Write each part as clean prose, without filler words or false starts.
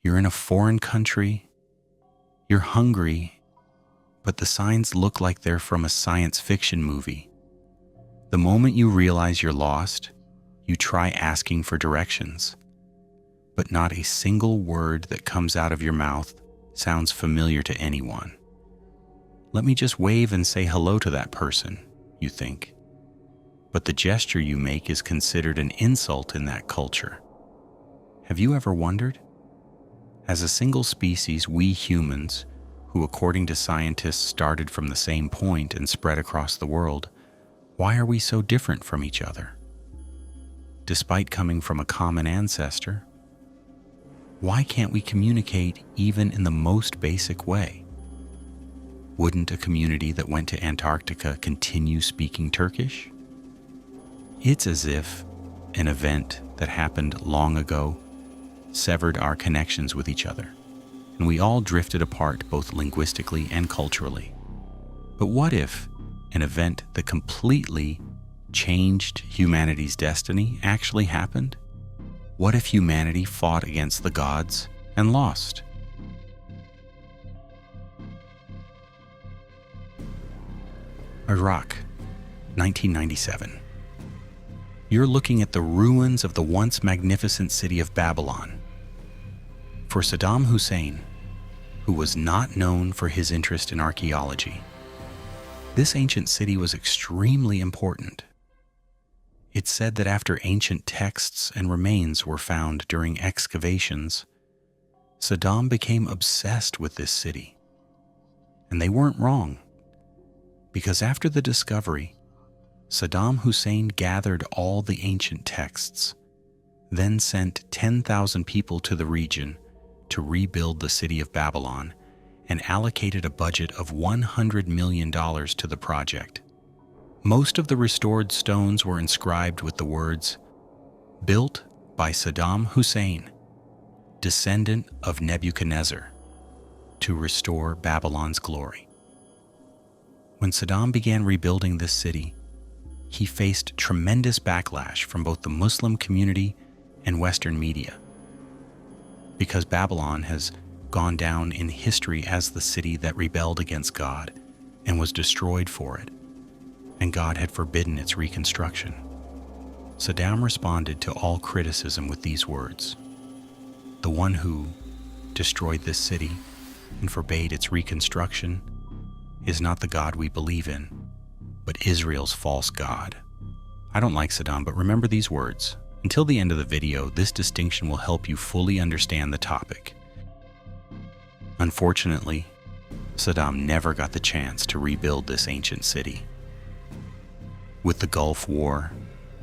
You're in a foreign country. You're hungry, but the signs look like they're from a science fiction movie. The moment you realize you're lost, you try asking for directions, but not a single word that comes out of your mouth sounds familiar to anyone. Let me just wave and say hello to that person, you think. But the gesture you make is considered an insult in that culture. Have you ever wondered? As a single species, we humans, who according to scientists started from the same point and spread across the world, why are we so different from each other? Despite coming from a common ancestor, why can't we communicate even in the most basic way? Wouldn't a community that went to Antarctica continue speaking Turkish? It's as if an event that happened long ago severed our connections with each other, and we all drifted apart both linguistically and culturally. But what if an event that completely changed humanity's destiny actually happened? What if humanity fought against the gods and lost? Iraq, 1997. You're looking at the ruins of the once magnificent city of Babylon. For Saddam Hussein, who was not known for his interest in archaeology, this ancient city was extremely important. It's said that after ancient texts and remains were found during excavations, Saddam became obsessed with this city. And they weren't wrong, because after the discovery, Saddam Hussein gathered all the ancient texts, then sent 10,000 people to the region to rebuild the city of Babylon, and allocated a budget of $100 million to the project. Most of the restored stones were inscribed with the words, "Built by Saddam Hussein, descendant of Nebuchadnezzar, to restore Babylon's glory." When Saddam began rebuilding this city, he faced tremendous backlash from both the Muslim community and Western media, because Babylon has gone down in history as the city that rebelled against God and was destroyed for it, and God had forbidden its reconstruction. Saddam responded to all criticism with these words: "The one who destroyed this city and forbade its reconstruction is not the God we believe in, but Israel's false God." I don't like Saddam, but remember these words. Until the end of the video, this distinction will help you fully understand the topic. Unfortunately, Saddam never got the chance to rebuild this ancient city. With the Gulf War,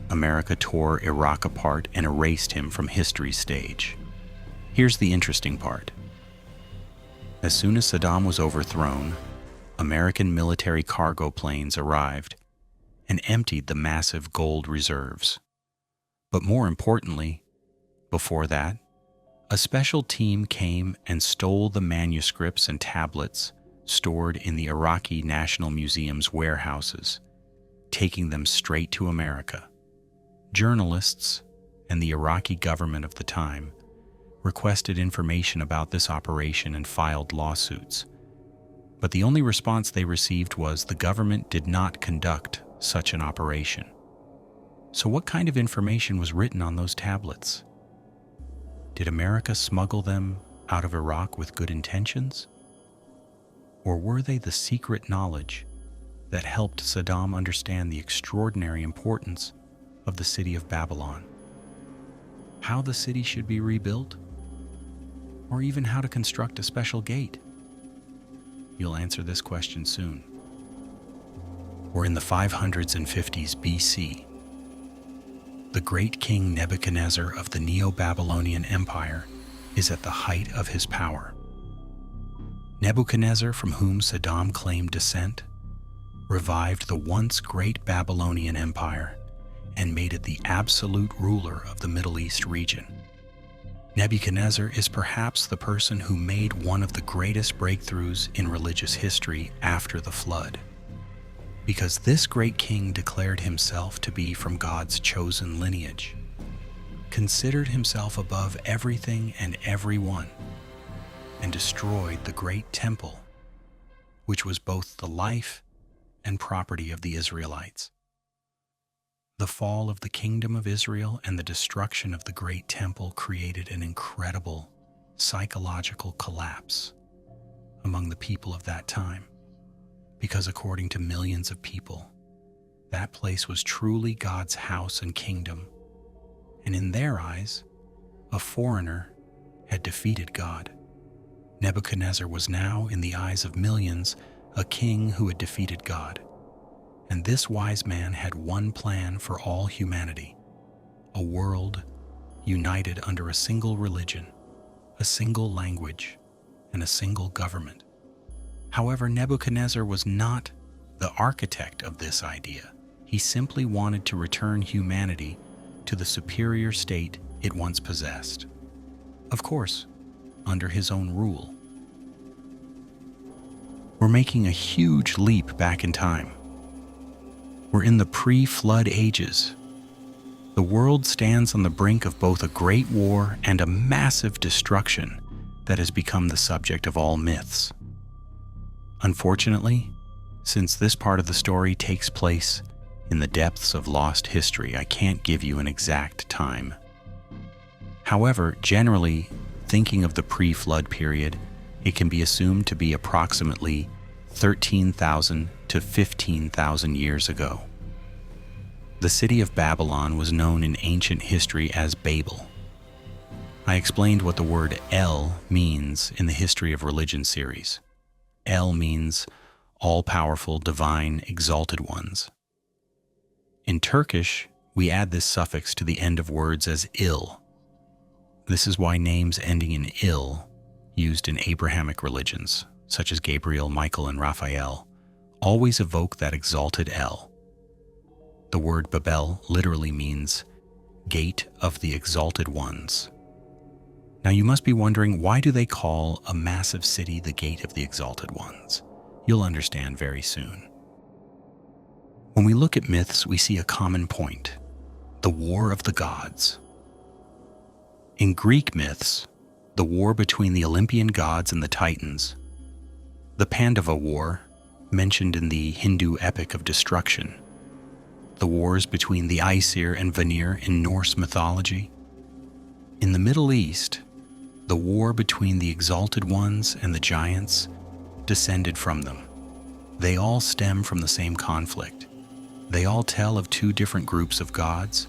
America tore Iraq apart and erased him from history's stage. Here's the interesting part. As soon as Saddam was overthrown, American military cargo planes arrived and emptied the massive gold reserves. But more importantly, before that, a special team came and stole the manuscripts and tablets stored in the Iraqi National Museum's warehouses, taking them straight to America. Journalists and the Iraqi government of the time requested information about this operation and filed lawsuits. But the only response they received was the government did not conduct such an operation. So what kind of information was written on those tablets? Did America smuggle them out of Iraq with good intentions? Or were they the secret knowledge that helped Saddam understand the extraordinary importance of the city of Babylon? How the city should be rebuilt? Or even how to construct a special gate? You'll answer this question soon. We're in the 500s and 50s BC. The great king Nebuchadnezzar of the Neo-Babylonian Empire is at the height of his power. Nebuchadnezzar, from whom Saddam claimed descent, revived the once great Babylonian Empire and made it the absolute ruler of the Middle East region. Nebuchadnezzar is perhaps the person who made one of the greatest breakthroughs in religious history after the flood, because this great king declared himself to be from God's chosen lineage, considered himself above everything and everyone, and destroyed the great temple, which was both the life and property of the Israelites. The fall of the kingdom of Israel and the destruction of the great temple created an incredible psychological collapse among the people of that time, because according to millions of people, that place was truly God's house and kingdom, and in their eyes, a foreigner had defeated God. Nebuchadnezzar was now, in the eyes of millions, a king who had defeated God. And this wise man had one plan for all humanity: a world united under a single religion, a single language, and a single government. However, Nebuchadnezzar was not the architect of this idea. He simply wanted to return humanity to the superior state it once possessed. Of course, under his own rule. We're making a huge leap back in time. We're in the pre-flood ages. The world stands on the brink of both a great war and a massive destruction that has become the subject of all myths. Unfortunately, since this part of the story takes place in the depths of lost history, I can't give you an exact time. However, generally, thinking of the pre-flood period, it can be assumed to be approximately 13,000 to 15,000 years ago. The city of Babylon was known in ancient history as Babel. I explained what the word El means in the History of Religion series. El means all-powerful, divine, exalted ones. In Turkish, we add this suffix to the end of words as il. This is why names ending in il, used in Abrahamic religions, such as Gabriel, Michael, and Raphael, always evoke that exalted El. The word Babel literally means gate of the exalted ones. Now you must be wondering, why do they call a massive city the gate of the exalted ones? You'll understand very soon. When we look at myths, we see a common point: the war of the gods. In Greek myths, the war between the Olympian gods and the Titans, the Pandava War, mentioned in the Hindu epic of destruction, the wars between the Aesir and Vanir in Norse mythology. In the Middle East, the war between the Exalted Ones and the giants descended from them. They all stem from the same conflict. They all tell of two different groups of gods,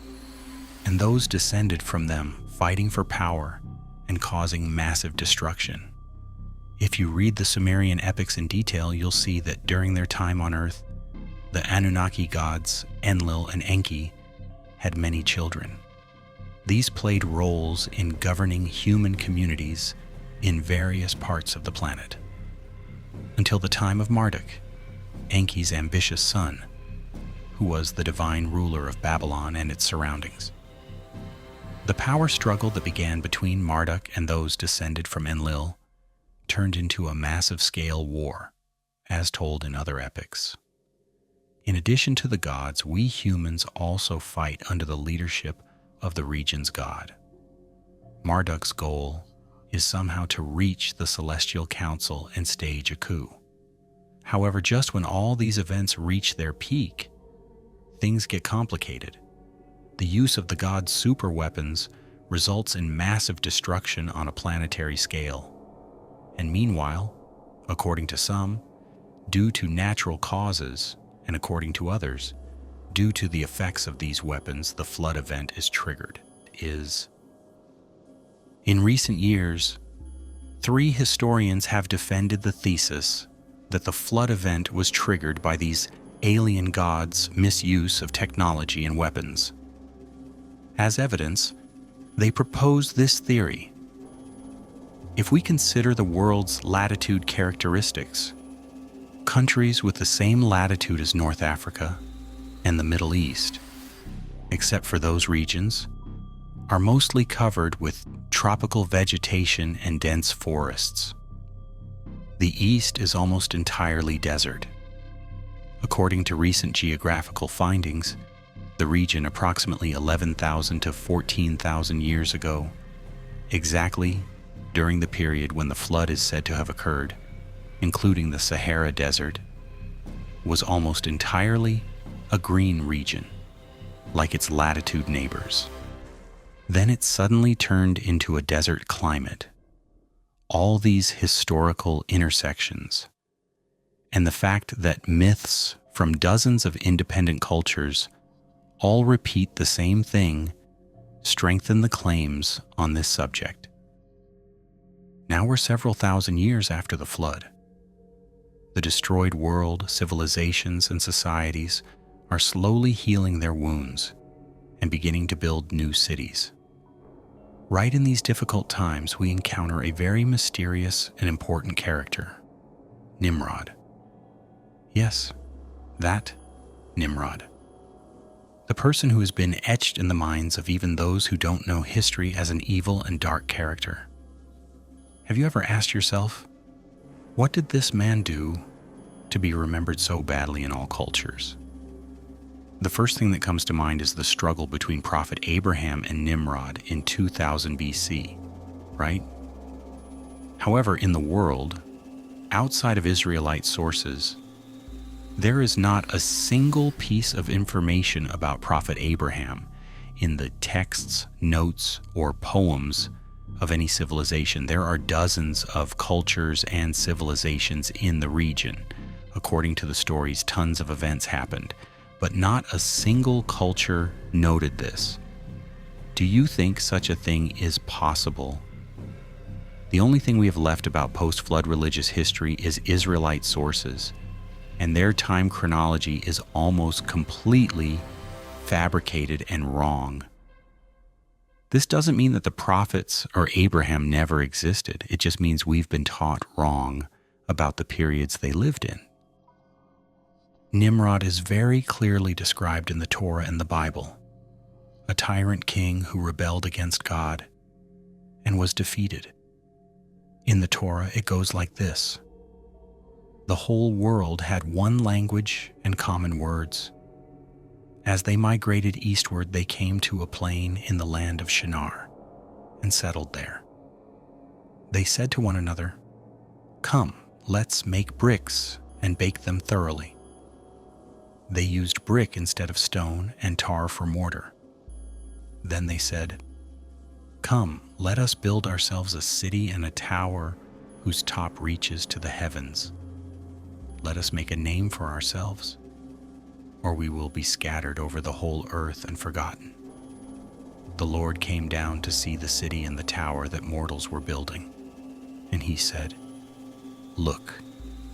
and those descended from them fighting for power and causing massive destruction. If you read the Sumerian epics in detail, you'll see that during their time on Earth, the Anunnaki gods, Enlil and Enki, had many children. These played roles in governing human communities in various parts of the planet, until the time of Marduk, Enki's ambitious son, who was the divine ruler of Babylon and its surroundings. The power struggle that began between Marduk and those descended from Enlil turned into a massive-scale war, as told in other epics. In addition to the gods, we humans also fight under the leadership of the region's god. Marduk's goal is somehow to reach the Celestial Council and stage a coup. However, just when all these events reach their peak, things get complicated. The use of the god's superweapons results in massive destruction on a planetary scale. And meanwhile, according to some, due to natural causes, and according to others, due to the effects of these weapons, the flood event is triggered. In recent years, 3 historians have defended the thesis that the flood event was triggered by these alien gods' misuse of technology and weapons. As evidence, they propose this theory. If we consider the world's latitude characteristics, countries with the same latitude as North Africa and the Middle East, except for those regions, are mostly covered with tropical vegetation and dense forests. The East is almost entirely desert. According to recent geographical findings, the region approximately 11,000 to 14,000 years ago, exactly during the period when the flood is said to have occurred, including the Sahara Desert, was almost entirely a green region, like its latitude neighbors. Then it suddenly turned into a desert climate. All these historical intersections, and the fact that myths from dozens of independent cultures all repeat the same thing, strengthen the claims on this subject. Now we're several thousand years after the flood. The destroyed world, civilizations, and societies are slowly healing their wounds and beginning to build new cities. Right in these difficult times, we encounter a very mysterious and important character, Nimrod. Yes, that Nimrod. The person who has been etched in the minds of even those who don't know history as an evil and dark character. Have you ever asked yourself, what did this man do to be remembered so badly in all cultures? The first thing that comes to mind is the struggle between Prophet Abraham and Nimrod in 2000 BC, right? However, in the world, outside of Israelite sources, there is not a single piece of information about Prophet Abraham in the texts, notes, or poems of any civilization. There are dozens of cultures and civilizations in the region. According to the stories, tons of events happened, but not a single culture noted this. Do you think such a thing is possible? The only thing we have left about post-flood religious history is Israelite sources, and their time chronology is almost completely fabricated and wrong. This doesn't mean that the prophets or Abraham never existed. It just means we've been taught wrong about the periods they lived in. Nimrod is very clearly described in the Torah and the Bible, a tyrant king who rebelled against God and was defeated. In the Torah, it goes like this. The whole world had one language and common words. As they migrated eastward, they came to a plain in the land of Shinar and settled there. They said to one another, "Come, let's make bricks and bake them thoroughly." They used brick instead of stone and tar for mortar. Then they said, "Come, let us build ourselves a city and a tower whose top reaches to the heavens. Let us make a name for ourselves, or we will be scattered over the whole earth and forgotten." The Lord came down to see the city and the tower that mortals were building, and he said, "Look,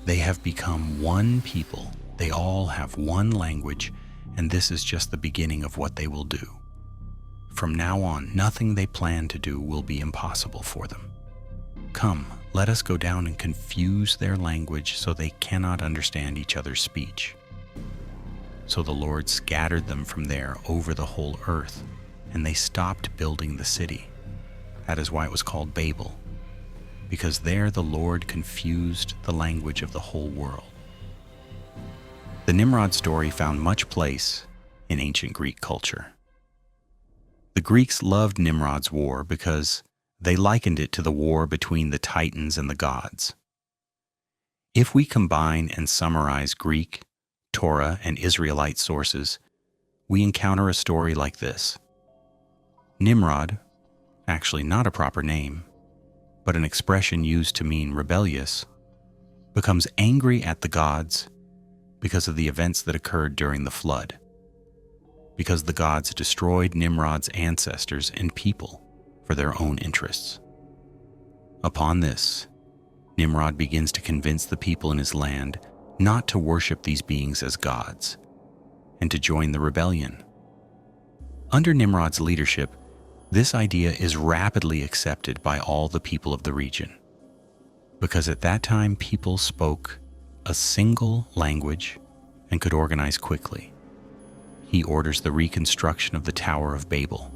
they have become one people. They all have one language, and this is just the beginning of what they will do. From now on, nothing they plan to do will be impossible for them. Come, let us go down and confuse their language so they cannot understand each other's speech." So the Lord scattered them from there over the whole earth, and they stopped building the city. That is why it was called Babel, because there the Lord confused the language of the whole world. The Nimrod story found much place in ancient Greek culture. The Greeks loved Nimrod's war because they likened it to the war between the Titans and the gods. If we combine and summarize Greek, Torah, and Israelite sources, we encounter a story like this. Nimrod, actually not a proper name, but an expression used to mean rebellious, becomes angry at the gods because of the events that occurred during the flood, because the gods destroyed Nimrod's ancestors and people for their own interests. Upon this, Nimrod begins to convince the people in his land not to worship these beings as gods and to join the rebellion. Under Nimrod's leadership, this idea is rapidly accepted by all the people of the region, because at that time people spoke a single language and could organize quickly. He orders the reconstruction of the Tower of Babel,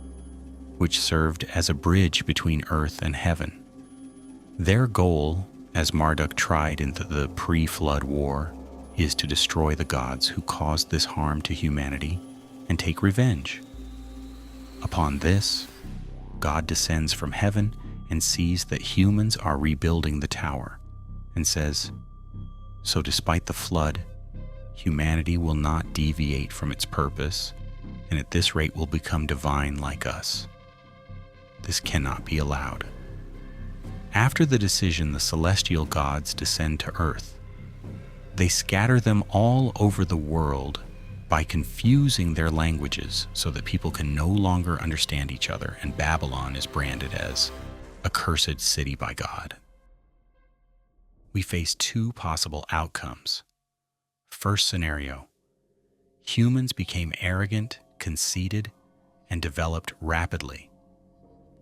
which served as a bridge between earth and heaven. Their goal, as Marduk tried in the pre-flood war, is to destroy the gods who caused this harm to humanity and take revenge. Upon this, God descends from heaven and sees that humans are rebuilding the tower and says, "So despite the flood, humanity will not deviate from its purpose, and at this rate will become divine like us. This cannot be allowed." After the decision, the celestial gods descend to earth. They scatter them all over the world by confusing their languages so that people can no longer understand each other, and Babylon is branded as a cursed city by God. We face two possible outcomes. First scenario: humans became arrogant, conceited, and developed rapidly.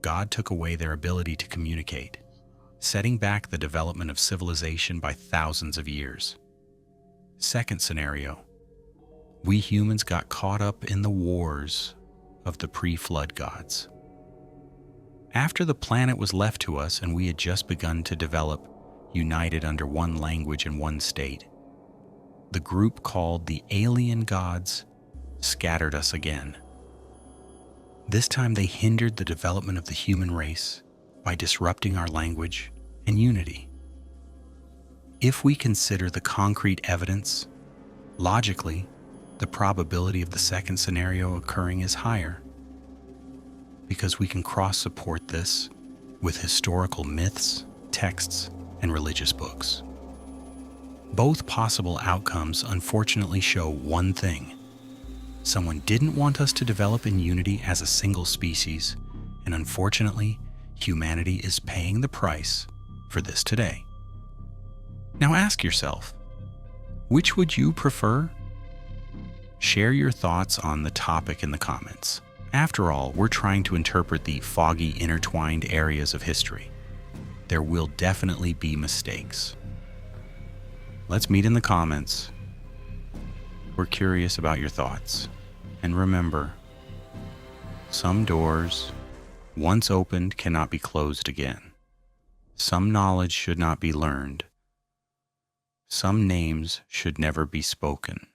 God took away their ability to communicate, setting back the development of civilization by thousands of years. Second scenario: we humans got caught up in the wars of the pre-flood gods. After the planet was left to us and we had just begun to develop, united under one language and one state, the group called the alien gods scattered us again. This time they hindered the development of the human race by disrupting our language and unity. If we consider the concrete evidence, logically, the probability of the second scenario occurring is higher, because we can cross-support this with historical myths, texts, and religious books. Both possible outcomes unfortunately show one thing: someone didn't want us to develop in unity as a single species, and unfortunately, humanity is paying the price for this today. Now ask yourself, which would you prefer? Share your thoughts on the topic in the comments. After all, we're trying to interpret the foggy, intertwined areas of history. There will definitely be mistakes. Let's meet in the comments. We're curious about your thoughts. And remember, some doors, once opened, cannot be closed again. Some knowledge should not be learned. Some names should never be spoken.